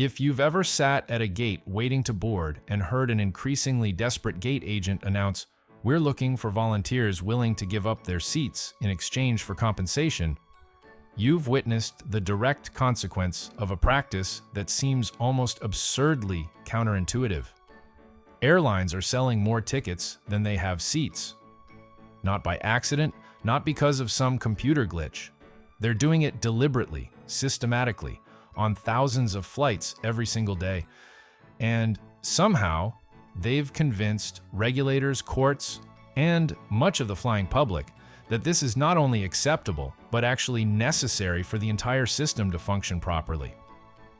If you've ever sat at a gate waiting to board and heard an increasingly desperate gate agent announce, "We're looking for volunteers willing to give up their seats in exchange for compensation," you've witnessed the direct consequence of a practice that seems almost absurdly counterintuitive. Airlines are selling more tickets than they have seats. Not by accident, not because of some computer glitch. They're doing it deliberately, systematically, on thousands of flights every single day. And somehow, they've convinced regulators, courts, and much of the flying public that this is not only acceptable, but actually necessary for the entire system to function properly.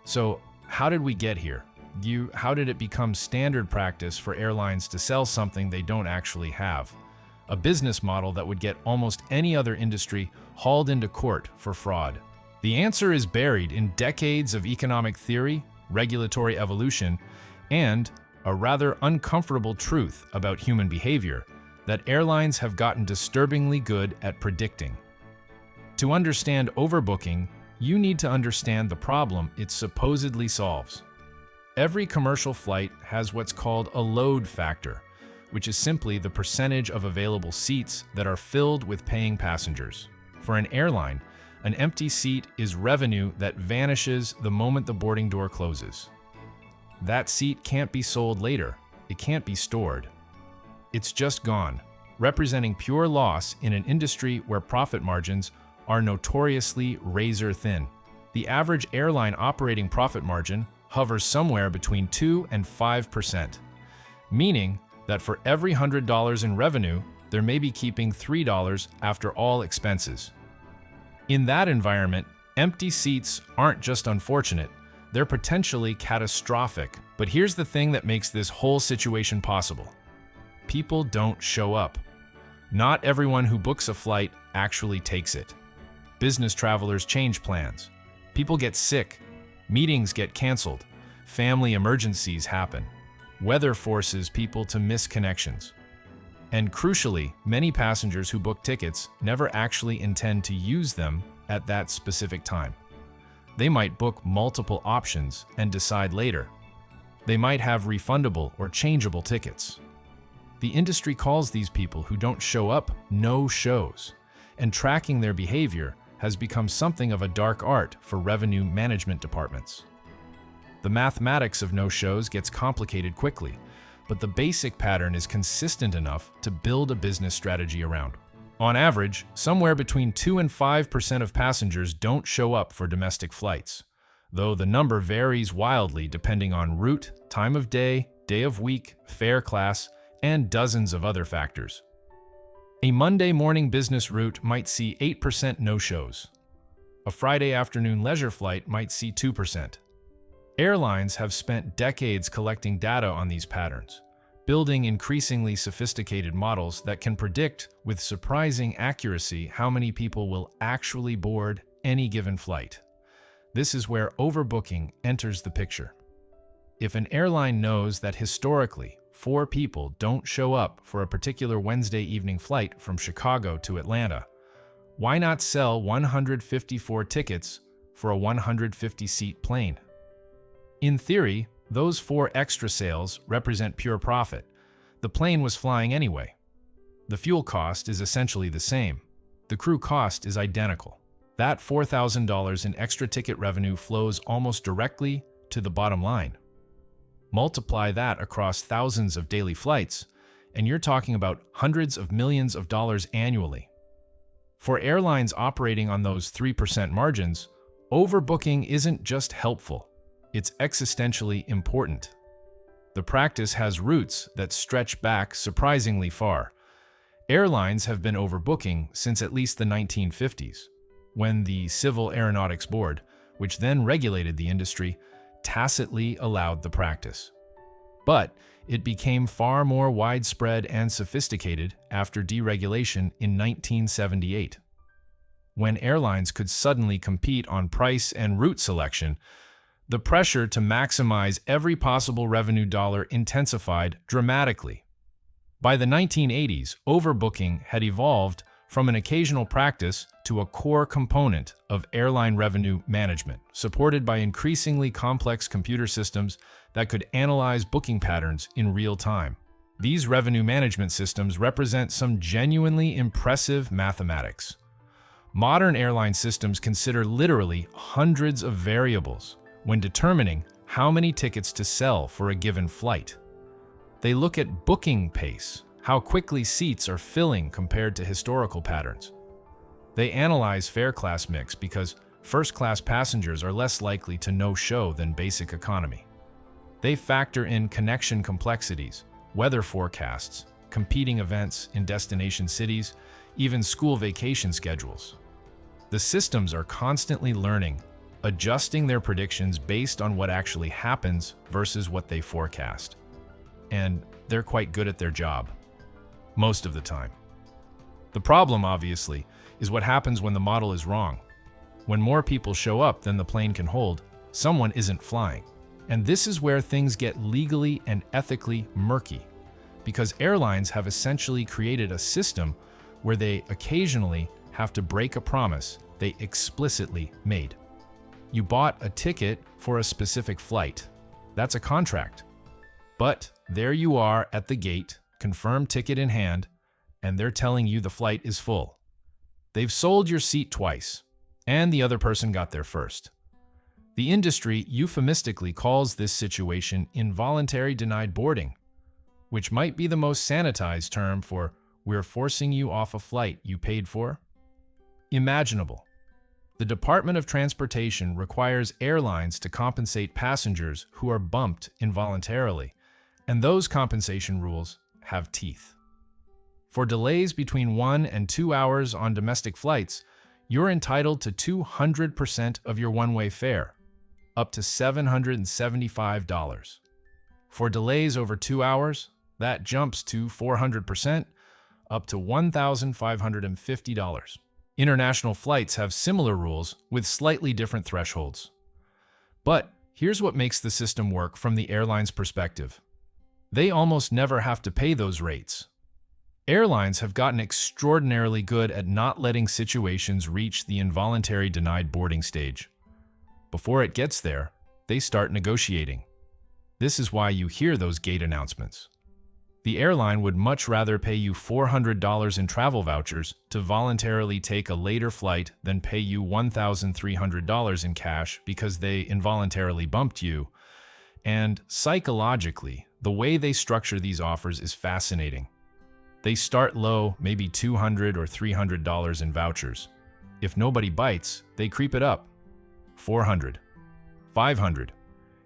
So, how did we get here? How did it become standard practice for airlines to sell something they don't actually have? A business model that would get almost any other industry hauled into court for fraud. The answer is buried in decades of economic theory, regulatory evolution, and a rather uncomfortable truth about human behavior that airlines have gotten disturbingly good at predicting. To understand overbooking, you need to understand the problem it supposedly solves. Every commercial flight has what's called a load factor, which is simply the percentage of available seats that are filled with paying passengers. For an airline, an empty seat is revenue that vanishes the moment the boarding door closes. That seat can't be sold later. It can't be stored. It's just gone, representing pure loss in an industry where profit margins are notoriously razor thin. The average airline operating profit margin hovers somewhere between 2 and 5%, meaning that for every $100 in revenue, they may be keeping $3 after all expenses. In that environment, empty seats aren't just unfortunate, they're potentially catastrophic. But here's the thing that makes this whole situation possible. People don't show up. Not everyone who books a flight actually takes it. Business travelers change plans. People get sick. Meetings get canceled. Family emergencies happen. Weather forces people to miss connections. And crucially, many passengers who book tickets never actually intend to use them at that specific time. They might book multiple options and decide later. They might have refundable or changeable tickets. The industry calls these people who don't show up no-shows, and tracking their behavior has become something of a dark art for revenue management departments. The mathematics of no-shows gets complicated quickly, but the basic pattern is consistent enough to build a business strategy around. On average, somewhere between 2 and 5% of passengers don't show up for domestic flights, though the number varies wildly depending on route, time of day of week, fare class, and dozens of other factors. A Monday morning business route might see 8% no-shows. A Friday afternoon leisure flight might see 2%. Airlines have spent decades collecting data on these patterns, building increasingly sophisticated models that can predict with surprising accuracy how many people will actually board any given flight. This is where overbooking enters the picture. If an airline knows that historically 4 people don't show up for a particular Wednesday evening flight from Chicago to Atlanta, why not sell 154 tickets for a 150-seat plane? In theory, those 4 extra sales represent pure profit. The plane was flying anyway. The fuel cost is essentially the same. The crew cost is identical. That $4,000 in extra ticket revenue flows almost directly to the bottom line. Multiply that across thousands of daily flights, and you're talking about hundreds of millions of dollars annually. For airlines operating on those 3% margins, overbooking isn't just helpful. It's existentially important. The practice has roots that stretch back surprisingly far. Airlines have been overbooking since at least the 1950s, when the Civil Aeronautics Board, which then regulated the industry, tacitly allowed the practice. But it became far more widespread and sophisticated after deregulation in 1978. When airlines could suddenly compete on price and route selection, the pressure to maximize every possible revenue dollar intensified dramatically. By the 1980s, overbooking had evolved from an occasional practice to a core component of airline revenue management, supported by increasingly complex computer systems that could analyze booking patterns in real time. These revenue management systems represent some genuinely impressive mathematics. Modern airline systems consider literally hundreds of variables when determining how many tickets to sell for a given flight. They look at booking pace, how quickly seats are filling compared to historical patterns. They analyze fare class mix because first-class passengers are less likely to no-show than basic economy. They factor in connection complexities, weather forecasts, competing events in destination cities, even school vacation schedules. The systems are constantly learning, adjusting their predictions based on what actually happens versus what they forecast. And they're quite good at their job, most of the time. The problem, obviously, is what happens when the model is wrong. When more people show up than the plane can hold, someone isn't flying. And this is where things get legally and ethically murky, because airlines have essentially created a system where they occasionally have to break a promise they explicitly made. You bought a ticket for a specific flight. That's a contract. But there you are at the gate, confirmed ticket in hand, and they're telling you the flight is full. They've sold your seat twice, and the other person got there first. The industry euphemistically calls this situation involuntary denied boarding, which might be the most sanitized term for "we're forcing you off a flight you paid for" imaginable. The Department of Transportation requires airlines to compensate passengers who are bumped involuntarily, and those compensation rules have teeth. For delays between 1 and 2 hours on domestic flights, you're entitled to 200% of your one-way fare, up to $775. For delays over 2 hours, that jumps to 400%, up to $1,550. International flights have similar rules with slightly different thresholds. But here's what makes the system work from the airline's perspective. They almost never have to pay those rates. Airlines have gotten extraordinarily good at not letting situations reach the involuntary denied boarding stage. Before it gets there, they start negotiating. This is why you hear those gate announcements. The airline would much rather pay you $400 in travel vouchers to voluntarily take a later flight than pay you $1,300 in cash because they involuntarily bumped you. And psychologically, the way they structure these offers is fascinating. They start low, maybe $200 or $300 in vouchers. If nobody bites, they creep it up. $400, $500.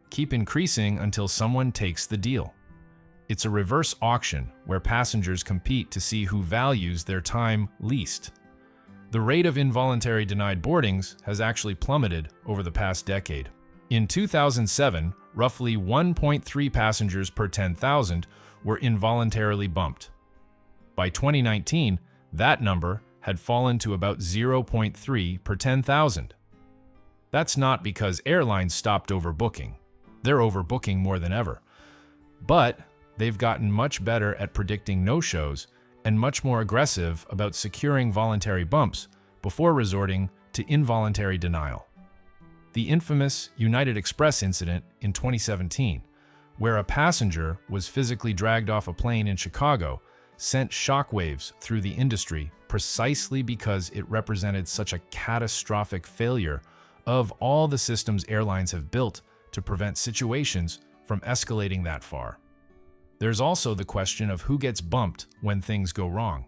Keep increasing until someone takes the deal. It's a reverse auction where passengers compete to see who values their time least. The rate of involuntary denied boardings has actually plummeted over the past decade. In 2007, roughly 1.3 passengers per 10,000 were involuntarily bumped. By 2019, that number had fallen to about 0.3 per 10,000. That's not because airlines stopped overbooking. They're overbooking more than ever. But they've gotten much better at predicting no-shows and much more aggressive about securing voluntary bumps before resorting to involuntary denial. The infamous United Express incident in 2017, where a passenger was physically dragged off a plane in Chicago, sent shockwaves through the industry precisely because it represented such a catastrophic failure of all the systems airlines have built to prevent situations from escalating that far. There's also the question of who gets bumped when things go wrong.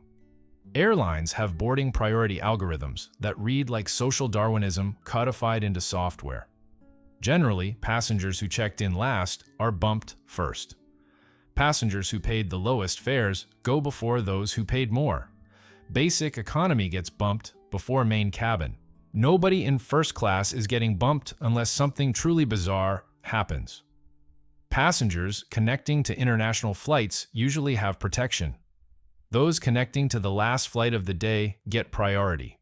Airlines have boarding priority algorithms that read like social Darwinism codified into software. Generally, passengers who checked in last are bumped first. Passengers who paid the lowest fares go before those who paid more. Basic economy gets bumped before main cabin. Nobody in first class is getting bumped unless something truly bizarre happens. Passengers connecting to international flights usually have protection. Those connecting to the last flight of the day get priority.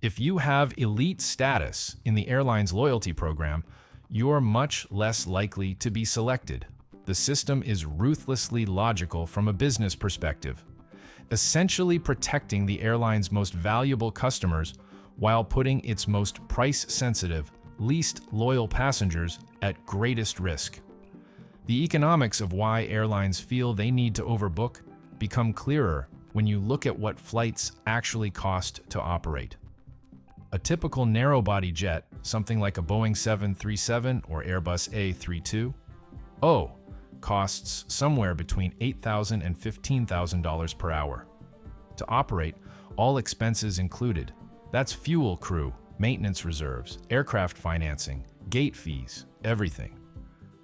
If you have elite status in the airline's loyalty program, you're much less likely to be selected. The system is ruthlessly logical from a business perspective. essentially protecting the airline's most valuable customers while putting its most price-sensitive, least loyal passengers at greatest risk. The economics of why airlines feel they need to overbook become clearer when you look at what flights actually cost to operate. A typical narrow-body jet, something like a Boeing 737 or Airbus A320, costs somewhere between $8,000 and $15,000 per hour. To operate, all expenses included. That's fuel, crew, maintenance reserves, aircraft financing, gate fees, everything.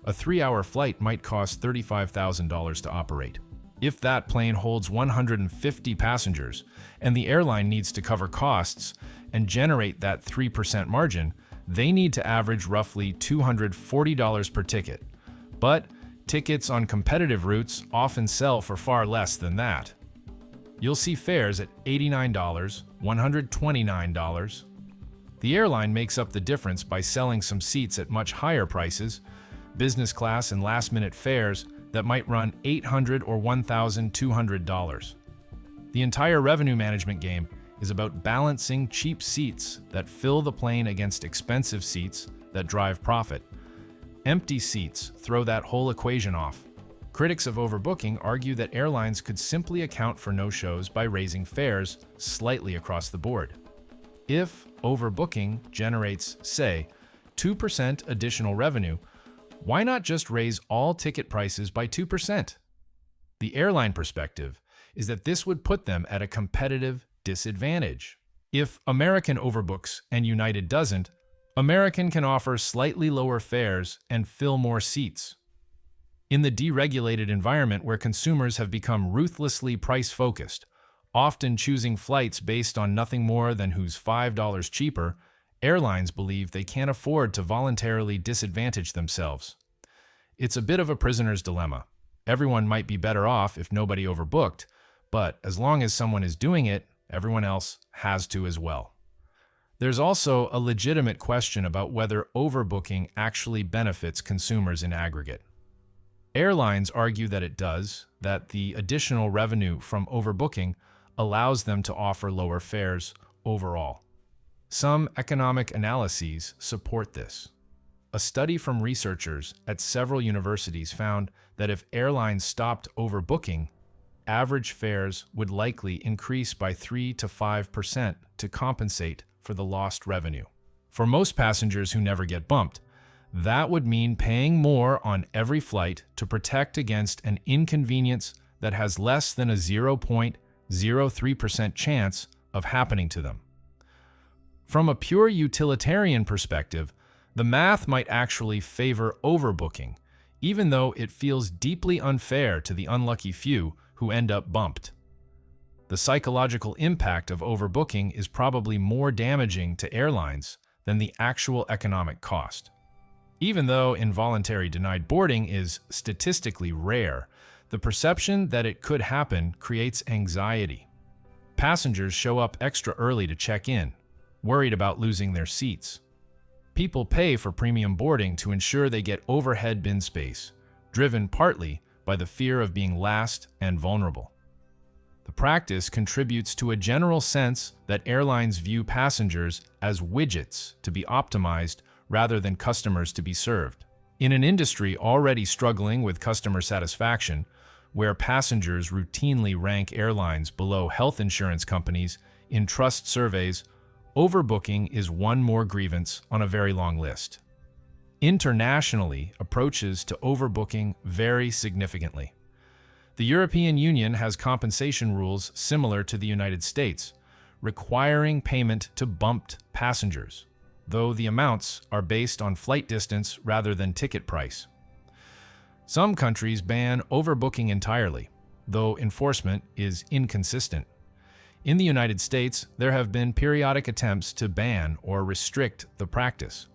A 3-hour flight might cost $35,000 to operate. If that plane holds 150 passengers and the airline needs to cover costs and generate that 3% margin, they need to average roughly $240 per ticket. But tickets on competitive routes often sell for far less than that. You'll see fares at $89, $129. The airline makes up the difference by selling some seats at much higher prices, business class and last-minute fares that might run $800 or $1,200. The entire revenue management game is about balancing cheap seats that fill the plane against expensive seats that drive profit. Empty seats throw that whole equation off. Critics of overbooking argue that airlines could simply account for no-shows by raising fares slightly across the board. If overbooking generates, say, 2% additional revenue, why not just raise all ticket prices by 2%? The airline perspective is that this would put them at a competitive disadvantage. If American overbooks and United doesn't, American can offer slightly lower fares and fill more seats. In the deregulated environment where consumers have become ruthlessly price-focused, often choosing flights based on nothing more than who's $5 cheaper, airlines believe they can't afford to voluntarily disadvantage themselves. It's a bit of a prisoner's dilemma. Everyone might be better off if nobody overbooked, but as long as someone is doing it, everyone else has to as well. There's also a legitimate question about whether overbooking actually benefits consumers in aggregate. Airlines argue that it does, that the additional revenue from overbooking allows them to offer lower fares overall. Some economic analyses support this. A study from researchers at several universities found that if airlines stopped overbooking, average fares would likely increase by 3 to 5% to compensate for the lost revenue. For most passengers who never get bumped, that would mean paying more on every flight to protect against an inconvenience that has less than a 0.03% chance of happening to them. From a pure utilitarian perspective, the math might actually favor overbooking, even though it feels deeply unfair to the unlucky few who end up bumped. The psychological impact of overbooking is probably more damaging to airlines than the actual economic cost. Even though involuntary denied boarding is statistically rare, the perception that it could happen creates anxiety. Passengers show up extra early to check in, worried about losing their seats. People pay for premium boarding to ensure they get overhead bin space, driven partly by the fear of being last and vulnerable. The practice contributes to a general sense that airlines view passengers as widgets to be optimized rather than customers to be served. In an industry already struggling with customer satisfaction, where passengers routinely rank airlines below health insurance companies in trust surveys, overbooking is one more grievance on a very long list. Internationally, approaches to overbooking vary significantly. The European Union has compensation rules similar to the United States, requiring payment to bumped passengers, though the amounts are based on flight distance rather than ticket price. Some countries ban overbooking entirely, though enforcement is inconsistent. In the United States, there have been periodic attempts to ban or restrict the practice.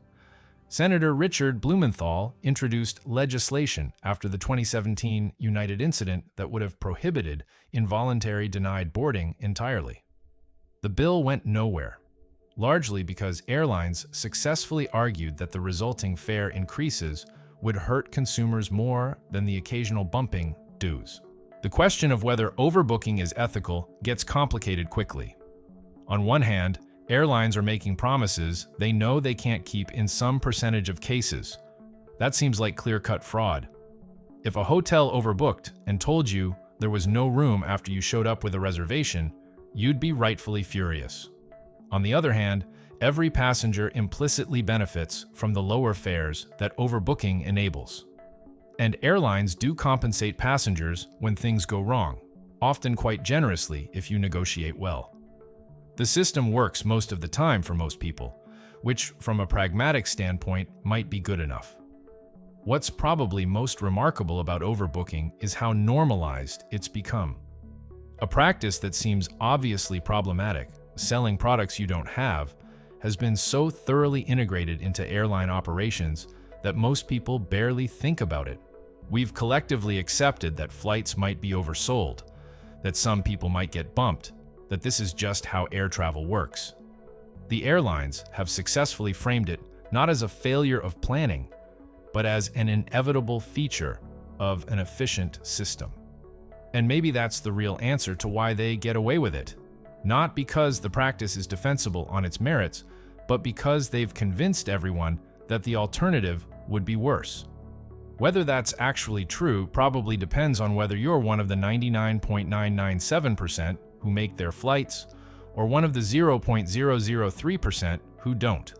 Senator Richard Blumenthal introduced legislation after the 2017 United incident that would have prohibited involuntary denied boarding entirely. The bill went nowhere, largely because airlines successfully argued that the resulting fare increases would hurt consumers more than the occasional bumping does. The question of whether overbooking is ethical gets complicated quickly. On one hand, airlines are making promises they know they can't keep in some percentage of cases. That seems like clear-cut fraud. If a hotel overbooked and told you there was no room after you showed up with a reservation, you'd be rightfully furious. On the other hand, every passenger implicitly benefits from the lower fares that overbooking enables. And airlines do compensate passengers when things go wrong, often quite generously if you negotiate well. The system works most of the time for most people, which from a pragmatic standpoint might be good enough. What's probably most remarkable about overbooking is how normalized it's become. A practice that seems obviously problematic, selling products you don't have, has been so thoroughly integrated into airline operations that most people barely think about it. We've collectively accepted that flights might be oversold, that some people might get bumped, that this is just how air travel works. The airlines have successfully framed it not as a failure of planning, but as an inevitable feature of an efficient system. And maybe that's the real answer to why they get away with it. Not because the practice is defensible on its merits, but because they've convinced everyone that the alternative would be worse. Whether that's actually true probably depends on whether you're one of the 99.997% who make their flights, or one of the 0.003% who don't.